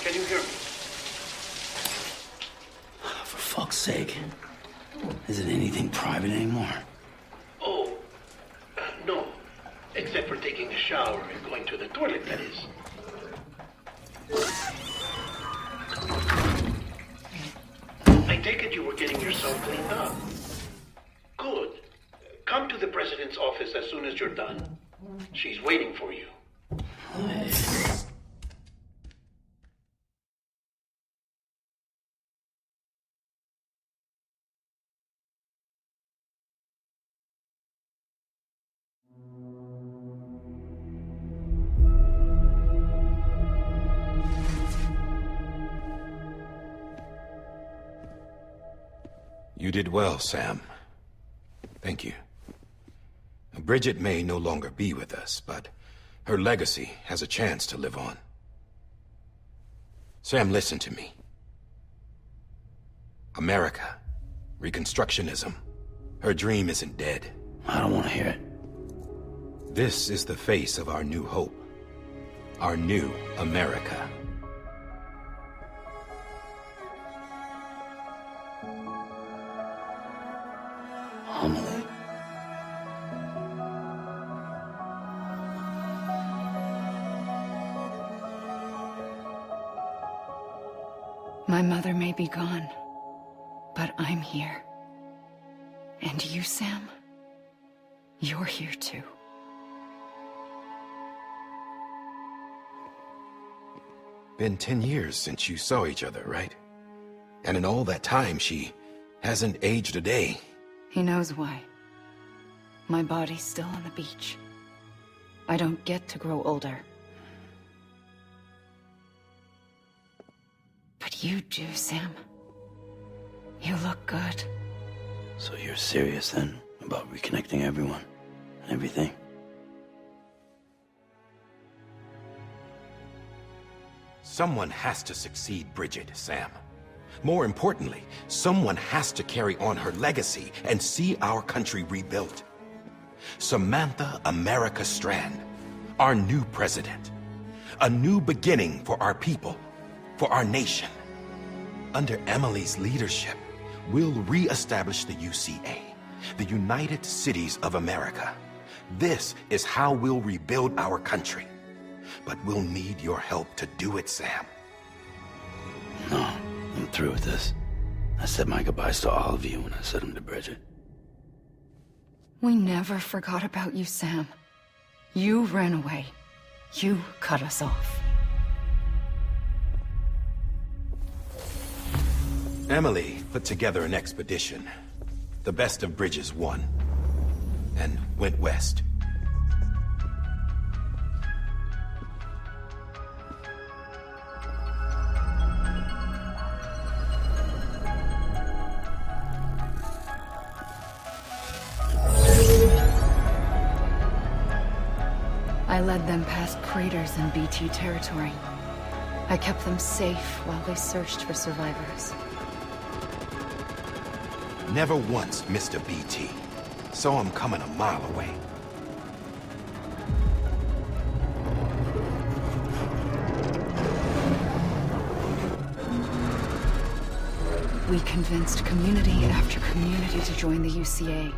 Can you hear me? For fuck's sake. Is it anything private anymore? Oh, no. Except for taking a shower and going to the toilet, that is. I take it you were getting yourself cleaned up. Good. Come to the president's office as soon as you're done. She's waiting for you. You did well, Sam. Thank you. Bridget may no longer be with us, but her legacy has a chance to live on. Sam, listen to me. America, Reconstructionism, her dream isn't dead. I don't want to hear it. This is the face of our new hope. Our new America. Emily. My mother may be gone, but I'm here. And you, Sam, you're here too. Been 10 years since you saw each other, right? And in all that time, she hasn't aged a day. He knows why. My body's still on the beach. I don't get to grow older. But you do, Sam. You look good. So you're serious then about reconnecting everyone and everything? Someone has to succeed Bridget, Sam. More importantly, someone has to carry on her legacy and see our country rebuilt. Samantha America Strand, our new president. A new beginning for our people, for our nation. Under Emily's leadership, we'll re-establish the UCA, the United Cities of America. This is how we'll rebuild our country. But we'll need your help to do it, Sam. No, I'm through with this. I said my goodbyes to all of you when I said them to Bridget. We never forgot about you, Sam. You ran away. You cut us off. Emily put together an expedition. The best of Bridges won. And went west. I led them past craters in BT territory. I kept them safe while they searched for survivors. Never once missed a BT. Saw him coming a mile away. We convinced community after community to join the UCA,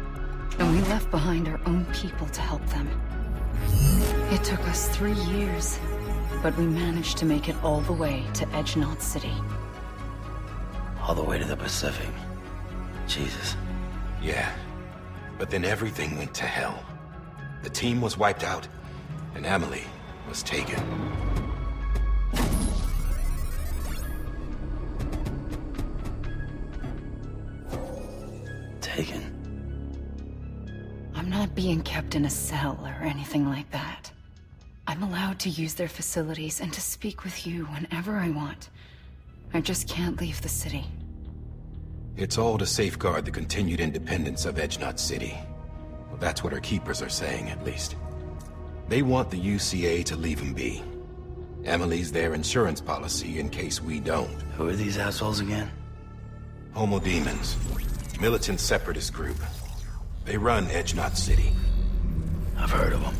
and we left behind our own people to help them. It took us 3 years, but we managed to make it all the way to Edge-Knot City. All the way to the Pacific. Jesus. Yeah, but then everything went to hell. The team was wiped out, and Emily was taken. Taken? I'm not being kept in a cell or anything like that. I'm allowed to use their facilities and to speak with you whenever I want. I just can't leave the city. It's all to safeguard the continued independence of Edge-Knot City. Well, that's what our keepers are saying, at least. They want the UCA to leave him be. Emily's their insurance policy in case we don't. Who are these assholes again? Homo Demons. Militant separatist group. They run Edge-Knot City. I've heard of them.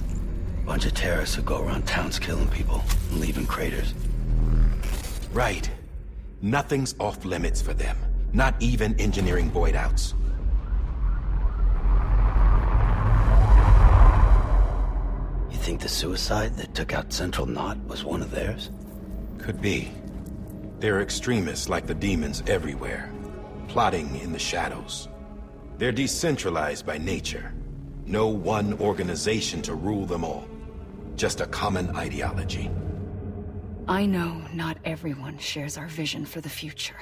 Bunch of terrorists who go around towns killing people and leaving craters. Right. Nothing's off limits for them. Not even engineering void outs. You think the suicide that took out Central Knot was one of theirs? Could be. There are extremists like the demons everywhere, plotting in the shadows. They're decentralized by nature. No one organization to rule them all. Just a common ideology. I know not everyone shares our vision for the future.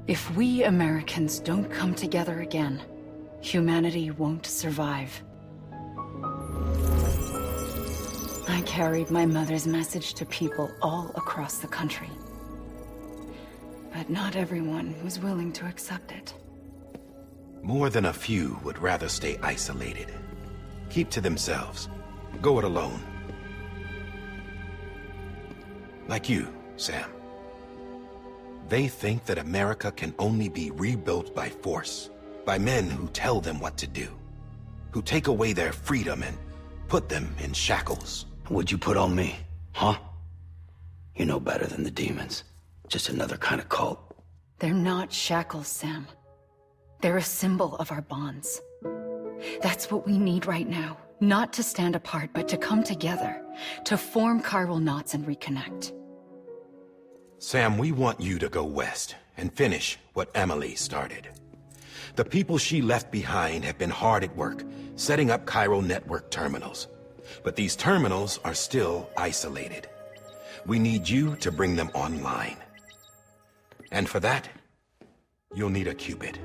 If we Americans don't come together again, humanity won't survive. I carried my mother's message to people all across the country. But not everyone was willing to accept it. More than a few would rather stay isolated. Keep to themselves. Go it alone. Like you, Sam. They think that America can only be rebuilt by force, by men who tell them what to do, who take away their freedom and put them in shackles. What'd you put on me, huh? You know better than the demons. Just another kind of cult. They're not shackles, Sam. They're a symbol of our bonds. That's what we need right now. Not to stand apart, but to come together, to form chiral knots and reconnect. Sam, we want you to go west and finish what Emily started. The people she left behind have been hard at work, setting up chiral network terminals. But these terminals are still isolated. We need you to bring them online. And for that, you'll need a qubit.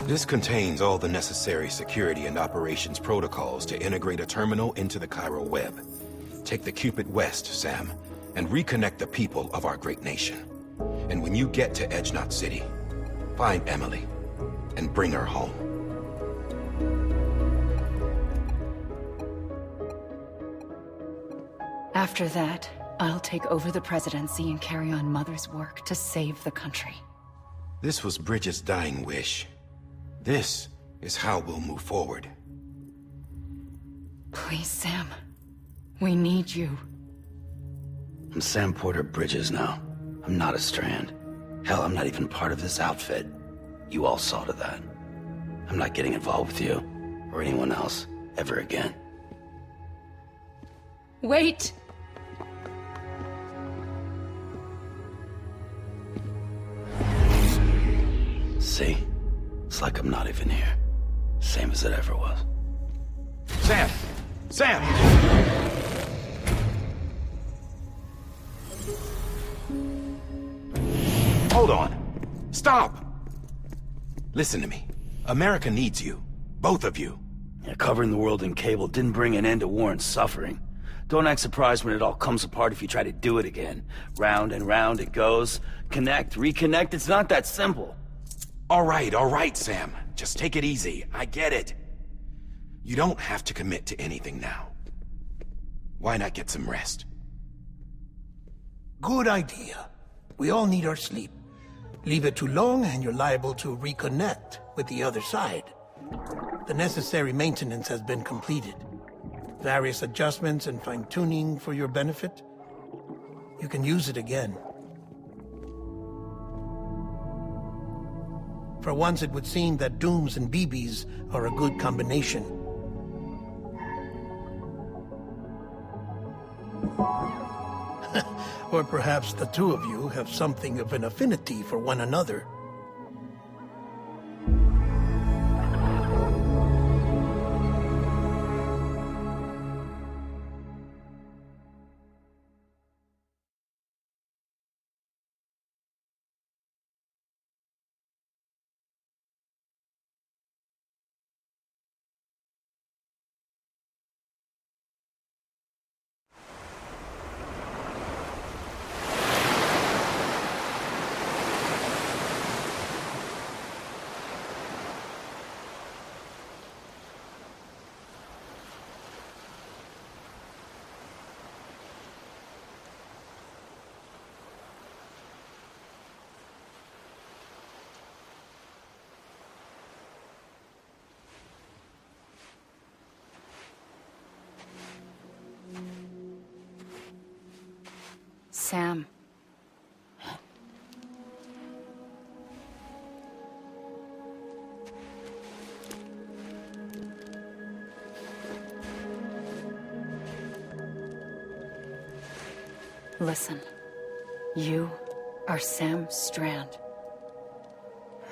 This contains all the necessary security and operations protocols to integrate a terminal into the chiral web. Take the qubit west, Sam, and reconnect the people of our great nation. And when you get to Edge Knot City, find Emily and bring her home. After that, I'll take over the presidency and carry on Mother's work to save the country. This was Bridget's dying wish. This is how we'll move forward. Please, Sam. We need you. I'm Sam Porter Bridges now. I'm not a Strand. Hell, I'm not even part of this outfit. You all saw to that. I'm not getting involved with you, or anyone else, ever again. Wait! See? It's like I'm not even here. Same as it ever was. Sam! Sam! Hold on. Stop! Listen to me. America needs you. Both of you. Yeah, covering the world in cable didn't bring an end to war and suffering. Don't act surprised when it all comes apart if you try to do it again. Round and round it goes. Connect, reconnect, it's not that simple. All right, Sam. Just take it easy. I get it. You don't have to commit to anything now. Why not get some rest? Good idea. We all need our sleep. Leave it too long and you're liable to reconnect with the other side. The necessary maintenance has been completed. Various adjustments and fine-tuning for your benefit. You can use it again. For once, it would seem that Dooms and BBs are a good combination. Or perhaps the two of you have something of an affinity for one another. Sam. Listen, you are Sam Strand.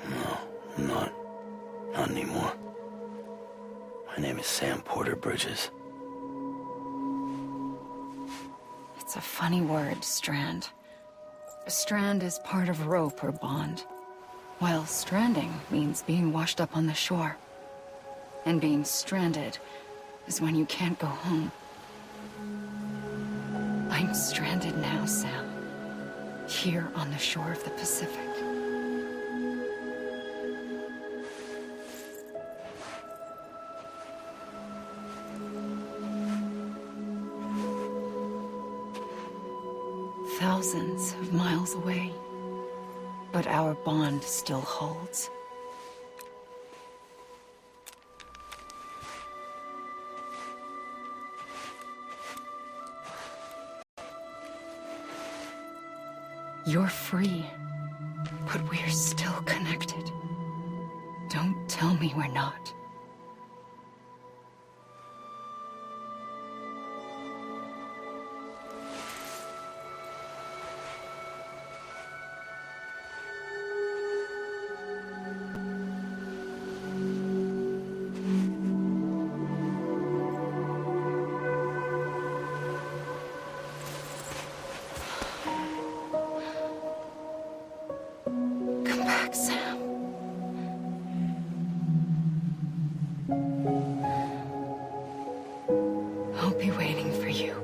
No, I'm not. Not anymore. My name is Sam Porter Bridges. It's a funny word, strand. A strand is part of rope or bond, while stranding means being washed up on the shore. And being stranded is when you can't go home. I'm stranded now, Sam. Here on the shore of the Pacific. Thousands of miles away, but our bond still holds. You're free, but we're still connected. Don't tell me we're not. Come back, Sam. I'll be waiting for you.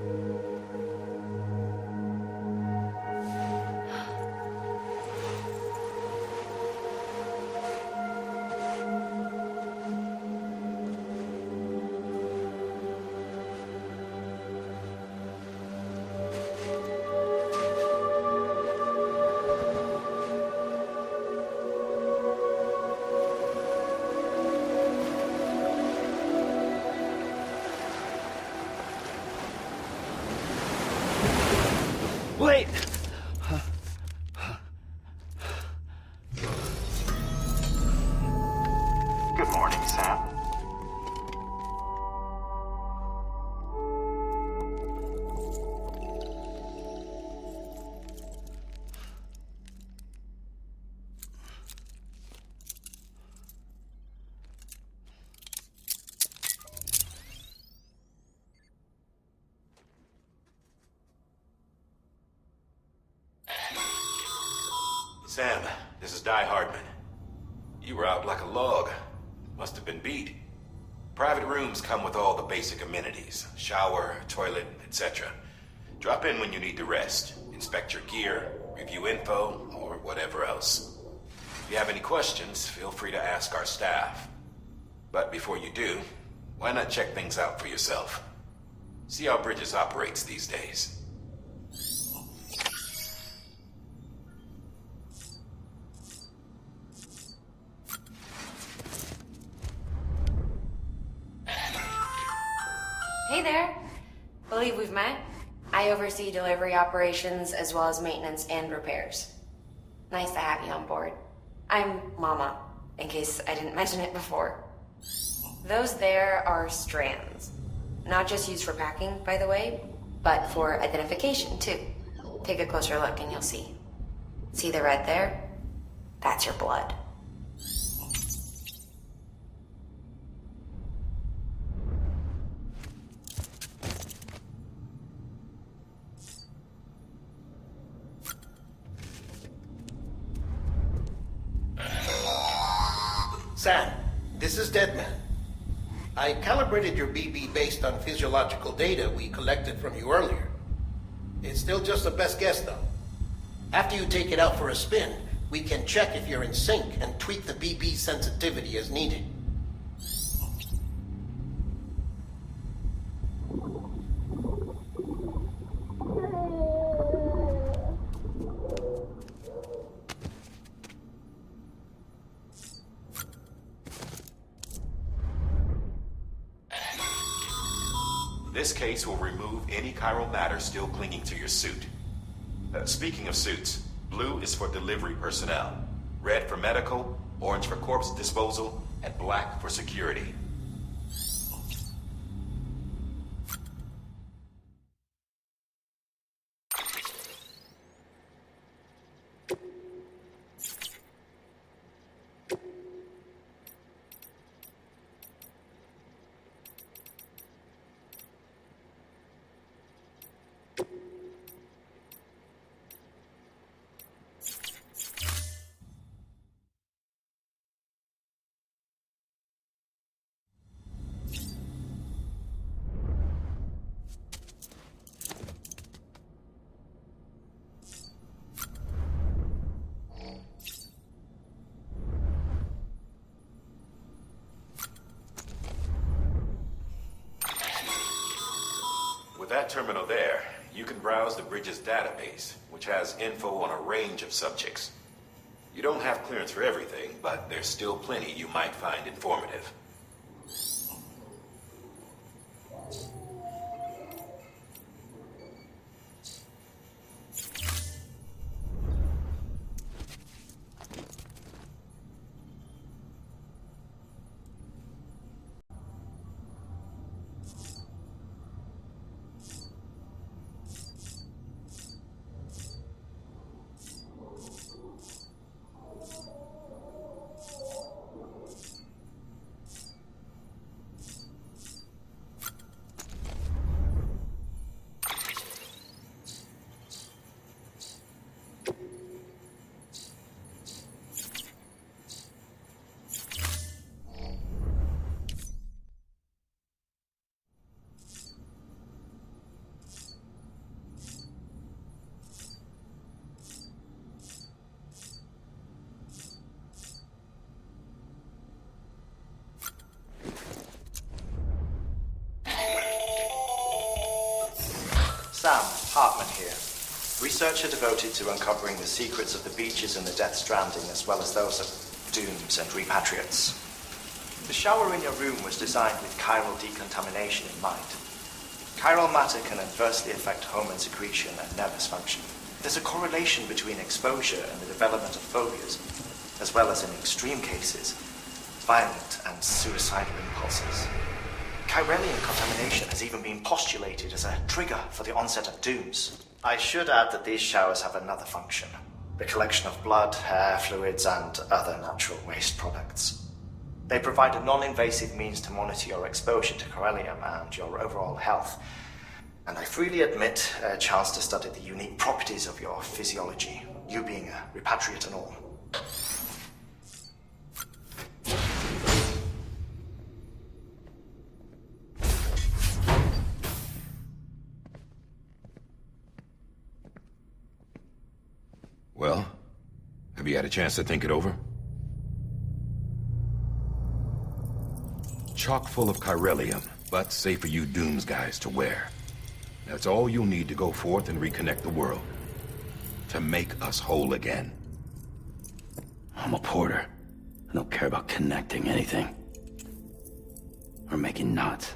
Wait! Good morning, Sam. Sam, this is Di Hardman. You were out like a log. Must have been beat. Private rooms come with all the basic amenities. Shower, toilet, etc. Drop in when you need to rest. Inspect your gear, review info, or whatever else. If you have any questions, feel free to ask our staff. But before you do, why not check things out for yourself? See how Bridges operates these days. Hey there. Believe we've met. I oversee delivery operations as well as maintenance and repairs. Nice to have you on board. I'm Mama, in case I didn't mention it before. Those there are strands. Not just used for packing, by the way, but for identification too. Take a closer look and you'll see. See the red there? That's your blood. Sam, this is Deadman. I calibrated your BB based on physiological data we collected from you earlier. It's still just a best guess, though. After you take it out for a spin, we can check if you're in sync and tweak the BB sensitivity as needed. This case will remove any chiral matter still clinging to your suit. Speaking of suits, blue is for delivery personnel, red for medical, orange for corpse disposal, and black for security. With that terminal there, you can browse the bridge's database, which has info on a range of subjects. You don't have clearance for everything, but there's still plenty you might find informative. Sam Hartman here, researcher devoted to uncovering the secrets of the beaches and the Death Stranding, as well as those of dooms and repatriates. The shower in your room was designed with chiral decontamination in mind. Chiral matter can adversely affect hormone secretion and nervous function. There's a correlation between exposure and the development of phobias, as well as, in extreme cases, violent and suicidal impulses. Chiralian contamination has even been postulated as a trigger for the onset of dooms. I should add that these showers have another function: the collection of blood, hair, fluids, and other natural waste products. They provide a non-invasive means to monitor your exposure to chiralium and your overall health. And I freely admit a chance to study the unique properties of your physiology, you being a repatriate and all. Well, have you had a chance to think it over? Chock full of chiralium, but safe for you Dooms guys to wear. That's all you'll need to go forth and reconnect the world. To make us whole again. I'm a porter. I don't care about connecting anything. Or making knots.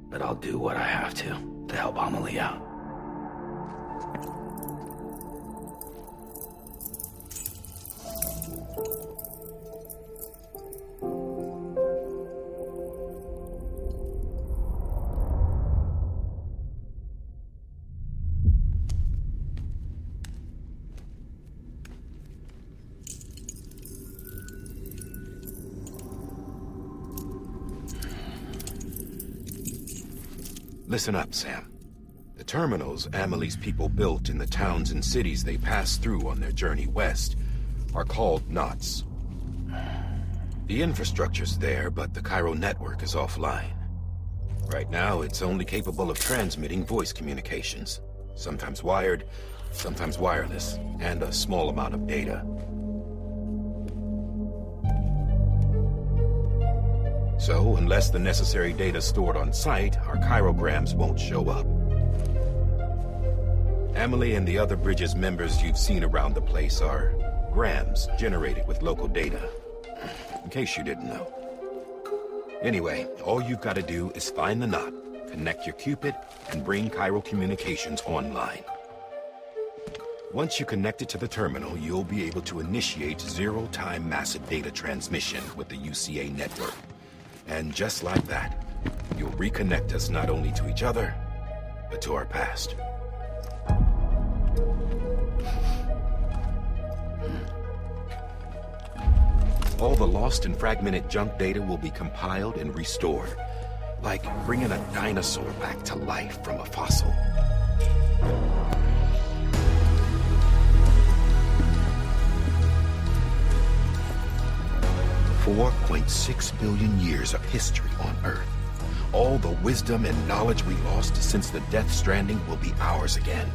But I'll do what I have to help Amelie out. Listen up, Sam. The terminals Amelie's people built in the towns and cities they passed through on their journey west are called knots. The infrastructure's there, but the Cairo network is offline. Right now, it's only capable of transmitting voice communications. Sometimes wired, sometimes wireless, and a small amount of data. So, unless the necessary data's stored on site, our chirograms won't show up. Amelie and the other Bridges members you've seen around the place are grams generated with local data. In case you didn't know. Anyway, all you've got to do is find the knot, connect your Cupid, and bring chiral communications online. Once you connect it to the terminal, you'll be able to initiate zero-time massive data transmission with the UCA network. And just like that, you'll reconnect us not only to each other, but to our past. All the lost and fragmented junk data will be compiled and restored, like bringing a dinosaur back to life from a fossil. 4.6 billion years of history on Earth. All the wisdom and knowledge we lost since the Death Stranding will be ours again.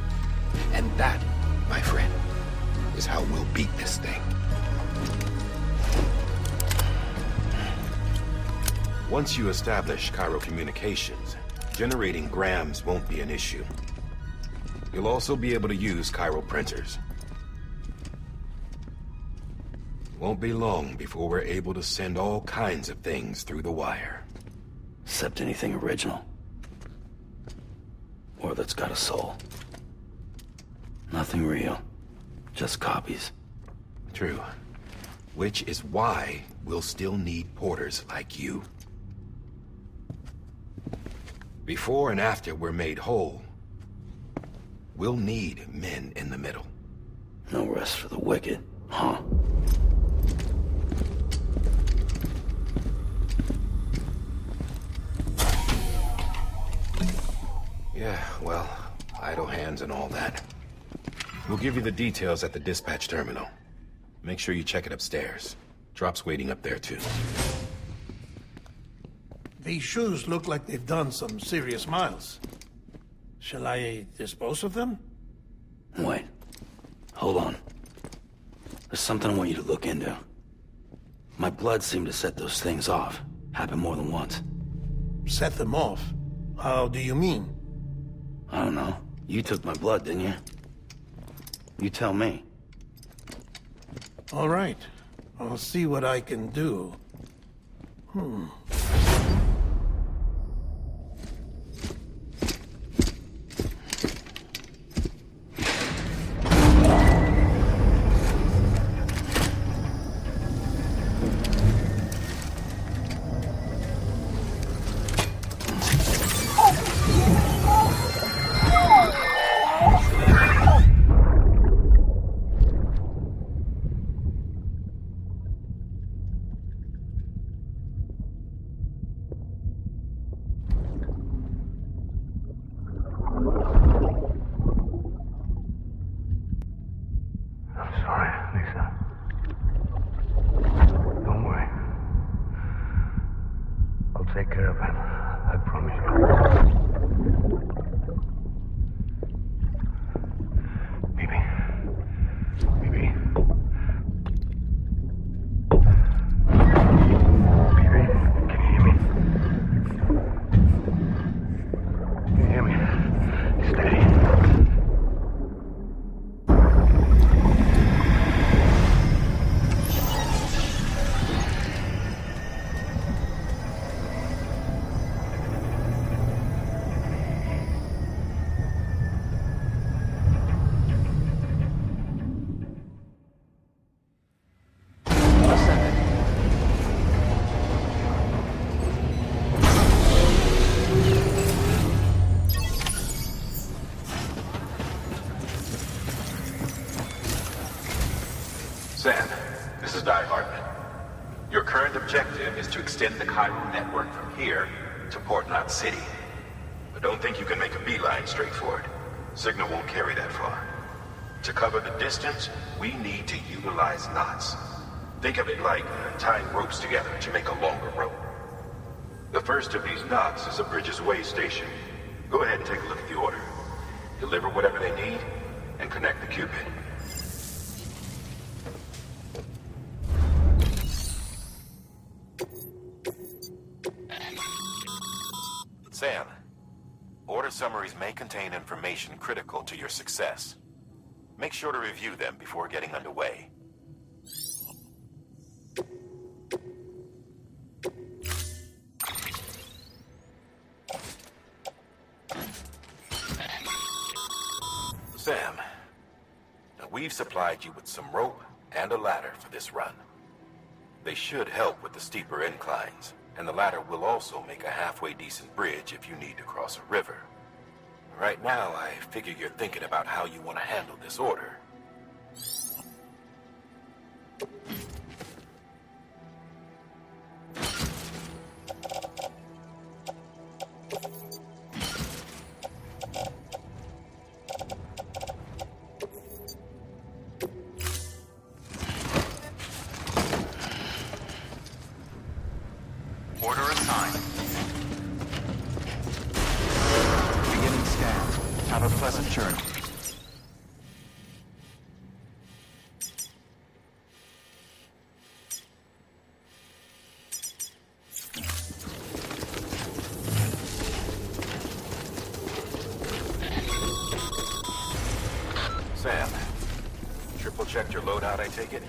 And that, my friend, is how we'll beat this thing. Once you establish chiral communications, generating grams won't be an issue. You'll also be able to use chiral printers. Won't be long before we're able to send all kinds of things through the wire. Except anything original. Or that's got a soul. Nothing real. Just copies. True. Which is why we'll still need porters like you. Before and after we're made whole, we'll need men in the middle. No rest for the wicked, huh? Yeah, well, idle hands and all that. We'll give you the details at the dispatch terminal. Make sure you check it upstairs. Drop's waiting up there, too. These shoes look like they've done some serious miles. Shall I dispose of them? Wait. Hold on. There's something I want you to look into. My blood seemed to set those things off. Happened more than once. Set them off? How do you mean? I don't know. You took my blood, didn't you? You tell me. All right. I'll see what I can do. Take care of him. I promise you. Baby. Baby. Baby, can you hear me? Can you hear me? Steady. Sam, this is Die Hartman. Your current objective is to extend the chiral network from here to Port Knot City. But don't think you can make a beeline straight for it. Signal won't carry that far. To cover the distance, we need to utilize knots. Think of it like tying ropes together to make a longer rope. The first of these knots is a Bridges Way station. Go ahead and take a look at the order. Deliver whatever they need, and connect the Cupid. Sam, order summaries may contain information critical to your success. Make sure to review them before getting underway. We've supplied you with some rope and a ladder for this run. They should help with the steeper inclines, and the ladder will also make a halfway decent bridge if you need to cross a river. Right now, I figure you're thinking about how you want to handle this order. Order assigned. Beginning scan. Have a pleasant journey. Sam, triple checked your loadout, I take it?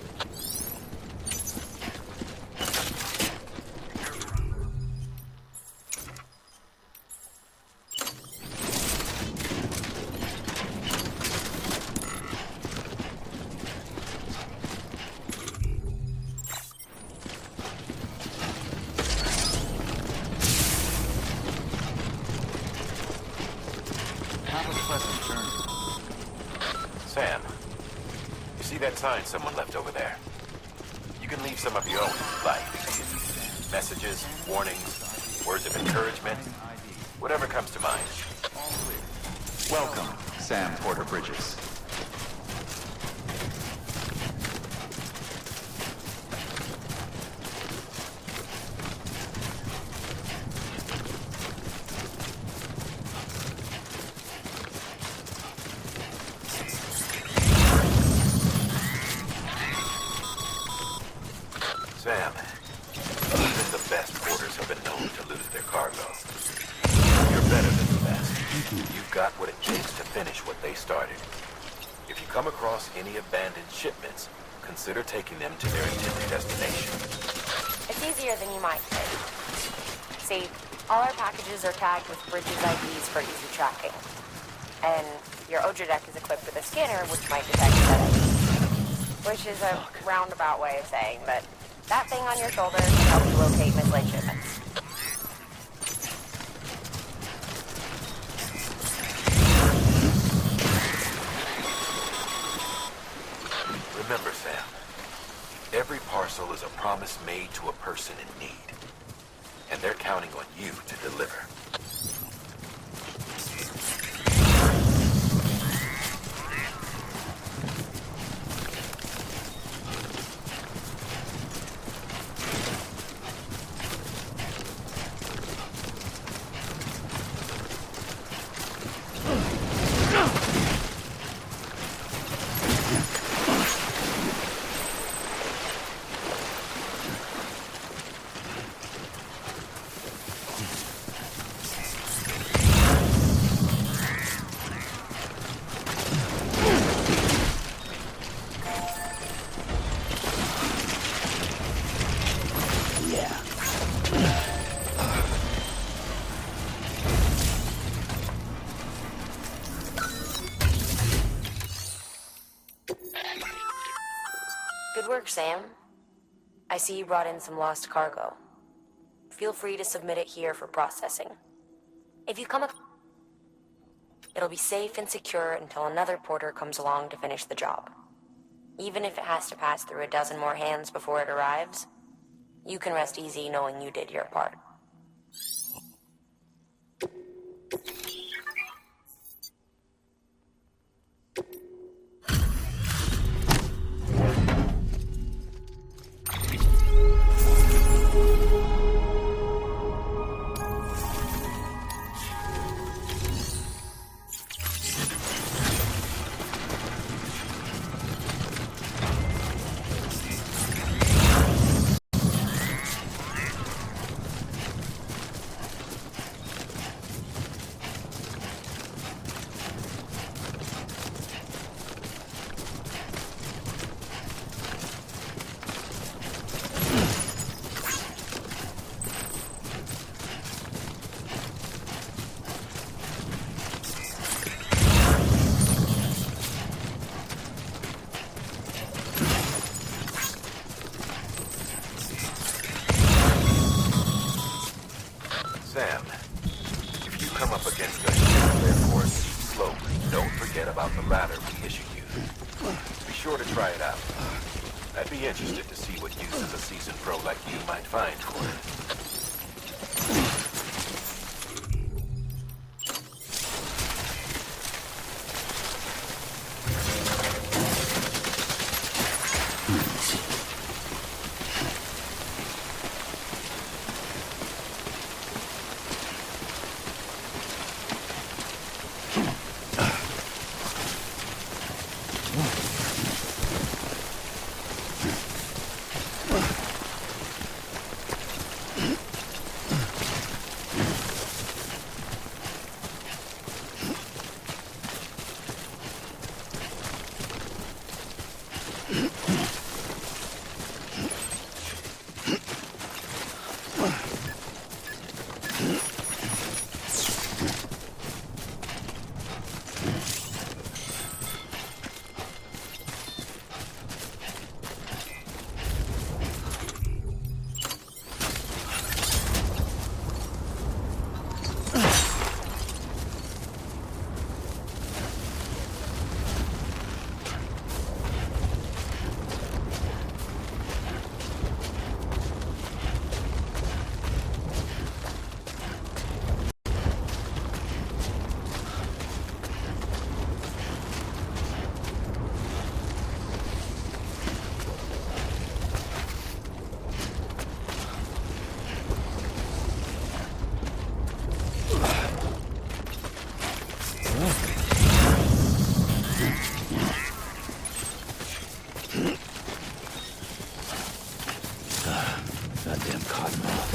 Have a pleasant journey. Sam, you see that sign someone left over there? You can leave some of your own, like messages, warnings, words of encouragement, whatever comes to mind. Welcome, Sam Porter Bridges. Sam, even the best porters have been known to lose their cargo. You're better than the best. You've got what it takes to finish what they started. If you come across any abandoned shipments, consider taking them to their intended destination. It's easier than you might think. See, all our packages are tagged with Bridges IDs for easy tracking. And your OJA deck is equipped with a scanner which might detect that ID. Which is a roundabout way of saying that that thing on your shoulder can help you locate mislaid shipments. Remember, Sam, every parcel is a promise made to a person in need. And they're counting on you to deliver. Good work, Sam. I see you brought in some lost cargo. Feel free to submit it here for processing. If you come it'll be safe and secure until another porter comes along to finish the job. Even if it has to pass through a dozen more hands before it arrives, you can rest easy knowing you did your part. Sam. I'd be interested to see what uses a seasoned pro like you might find for it. Goddamn cottonmouth.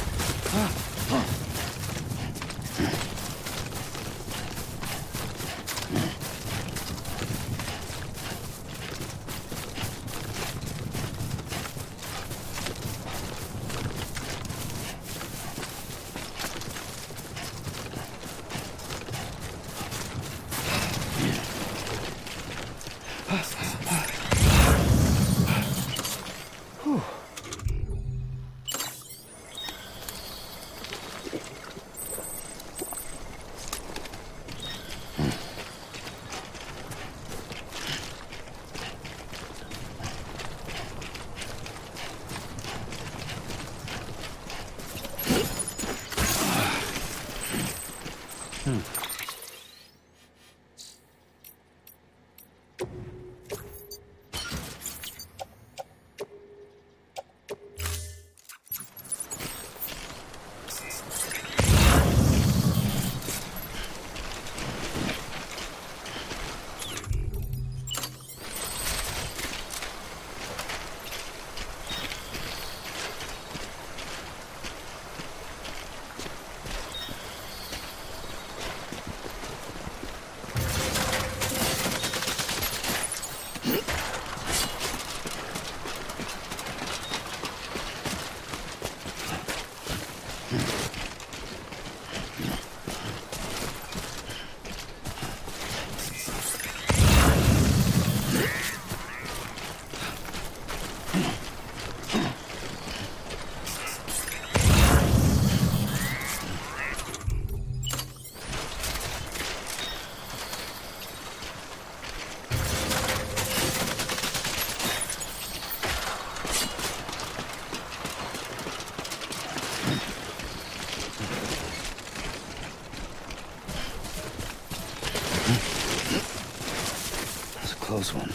Close one.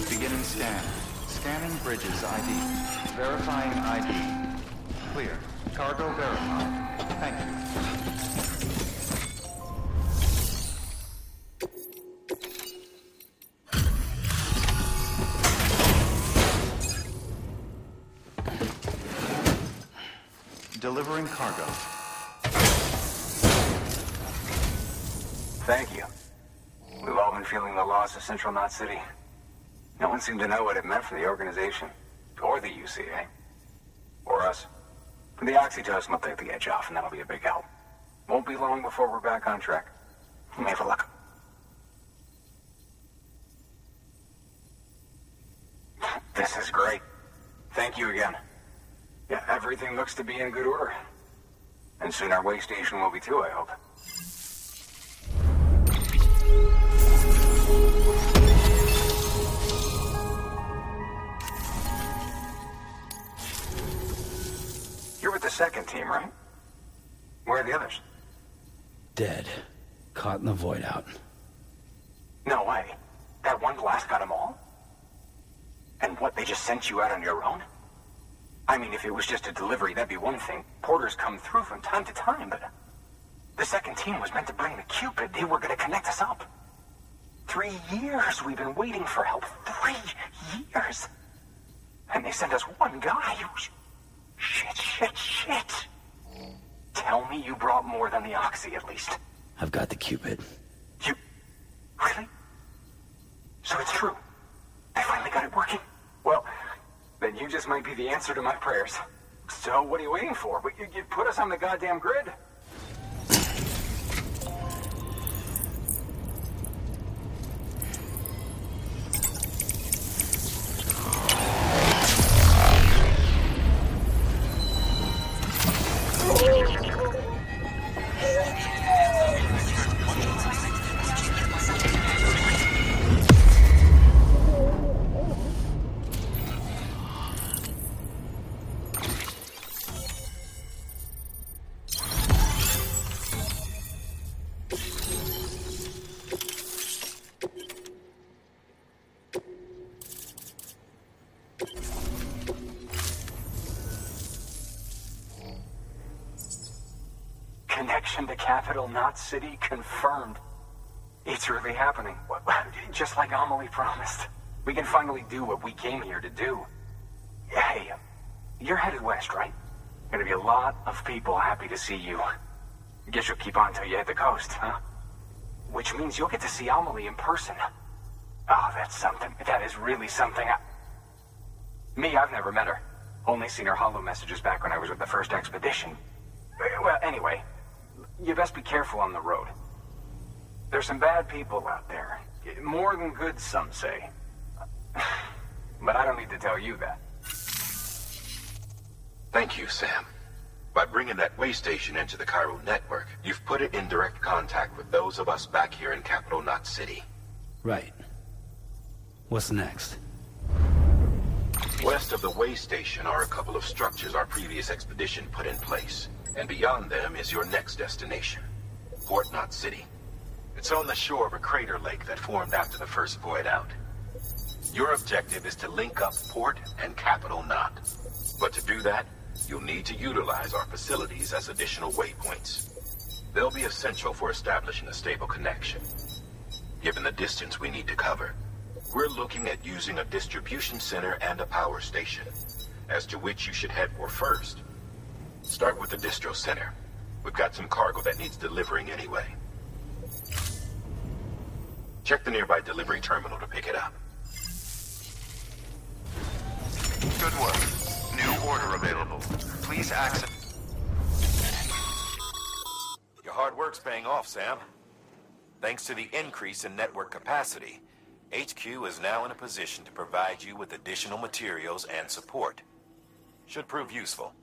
Beginning scan. Scanning bridges ID. Verifying ID. Clear. Cargo verified. Thank you. Delivering cargo. Thank you. We've all been feeling the loss of Central Knot City. No one seemed to know what it meant for the organization, or the UCA, or us. The oxytocin will take the edge off, and that'll be a big help. Won't be long before we're back on track. Let me have a look. This is great. Thank you again. Yeah, everything looks to be in good order. And soon our way station will be too, I hope. You're with the second team, right? Where are the others? Dead. Caught in the void out. No way. That one blast got them all? And what, they just sent you out on your own? I mean, if it was just a delivery, that'd be one thing. Porters come through from time to time, but the second team was meant to bring the Cupid. They were going to connect us up. 3 years we've been waiting for help. 3 years. And they sent us one guy who's... Shit. Tell me you brought more than the Oxy, at least. I've got the Cupid. You... Really? So it's true. They finally got it working. Well, then you just might be the answer to my prayers. So what are you waiting for? You put us on the goddamn grid. Connection to Capital Knot City confirmed. It's really happening. Just like Amelie promised. We can finally do what we came here to do. Hey, you're headed west, right? Gonna be a lot of people happy to see you. Guess you'll keep on till you hit the coast, huh? Which means you'll get to see Amelie in person. Oh, that's something. That is really something. Me, I've never met her. Only seen her holo messages back when I was with the first expedition. Well, anyway, you best be careful on the road. There's some bad people out there. More than good, some say. But I don't need to tell you that. Thank you, Sam. By bringing that way station into the Cairo network, you've put it in direct contact with those of us back here in Capital Knot City. Right. What's next? West of the way station are a couple of structures our previous expedition put in place. And beyond them is your next destination, Port Knot City. It's on the shore of a crater lake that formed after the first void out. Your objective is to link up Port and Capital Knot. But to do that, you'll need to utilize our facilities as additional waypoints. They'll be essential for establishing a stable connection. Given the distance we need to cover, we're looking at using a distribution center and a power station, as to which you should head for first. Start with the distro center. We've got some cargo that needs delivering anyway. Check the nearby delivery terminal to pick it up. Good work. New order available. Please access... Your hard work's paying off, Sam. Thanks to the increase in network capacity, HQ is now in a position to provide you with additional materials and support. Should prove useful.